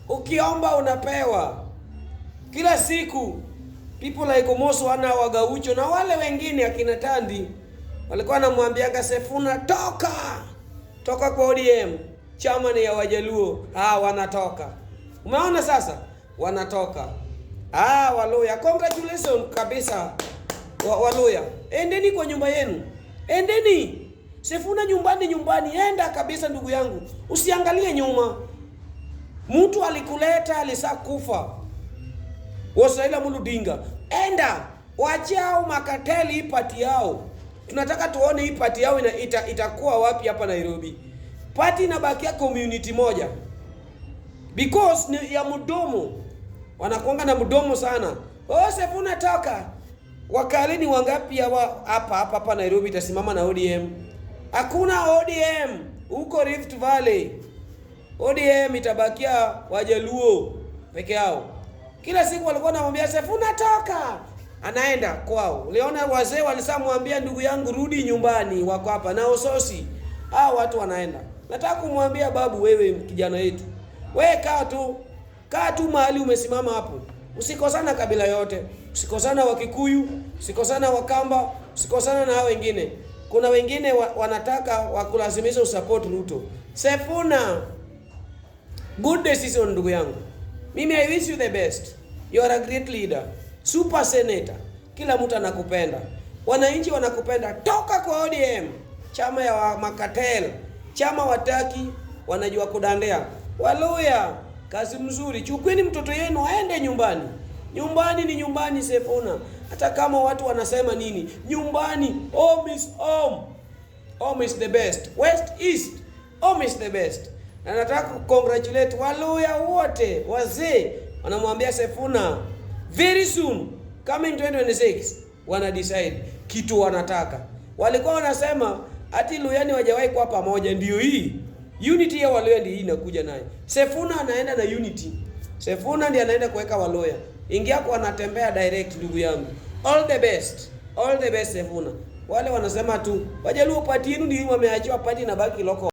Ukiomba unapewa. Kila siku people like Omoso wana Wagaucho na wale wengine akina Tandi walikuwa wanamwambianga Sifuna toka kwa ODM, chama ni ya Wajaluo. Wanatoka. Umeona sasa? Wanatoka. Waluya, congratulations kabisa. Waluya, endeni kwa nyumba yenu. Endeni. Sifuna nyumbani, enda kabisa ndugu yangu. Usiangalie nyuma. Mtu alikuleta alisa kufa. Raila Muludinga. Enda, wachao makateli ipati yao. Tunataka tuone hii pati yao itakuwa wapi hapa Nairobi. Pati inabakia community moja. Because ni ya mdomo. Wanakuanga na mdomo sana. Sifuna toka. Wakalini wangapi hapa Nairobi itasimama na ODM? Hakuna ODM huko Rift Valley. ODM itabakia Wajaluo peke yao. Kila siku walikuwa wanamwambia Sifuna toka. Anaenda kwao. Uliona wazee walisamwambia ndugu yangu rudi nyumbani, wako hapa na Ososi. Watu wanaenda. Nataka kumwambia babu, wewe kijana yetu. Wewe kaa tu mahali umesimama hapo. Usikosana kabila yote. Usikosana Wakikuyu, usikosana Wakamba, usikosana na hao wengine. Kuna wengine wanataka wakulazimisha usupport Ruto. Sifuna, good decision ndugu yangu. Mimi I wish you the best. You are a great leader. Super senator. Kila mtu anakupenda. Wananchi wanakupenda. Toka kwa ODM. Chama ya makatel. Chama wataki wanajua kudandea. Waluya, kazi mzuri. Chukweni mtoto yenu aende nyumbani. Nyumbani ni nyumbani Sifuna. Hata kama watu wanasema nini, nyumbani, home is home. Home is the best. West, east, home is the best. Na nataka congratulate Waluya wote, wazee wanamwambia Sifuna very soon coming 2026 wana decide kitu wanataka. Walikuwa wanasema ati Luyani wajawahi kwa pamoja, ndio hii unity ya Waluya ndio hii inakuja naye. Sifuna anaenda na unity. Sifuna ndiye anaenda kuweka Waluya. Ingia kwa anatembea direct ndugu yangu. All the best. All the best Sifuna. Wale wanasema tu Wajaluo party yenu ndio wameachiwa party na baki loko.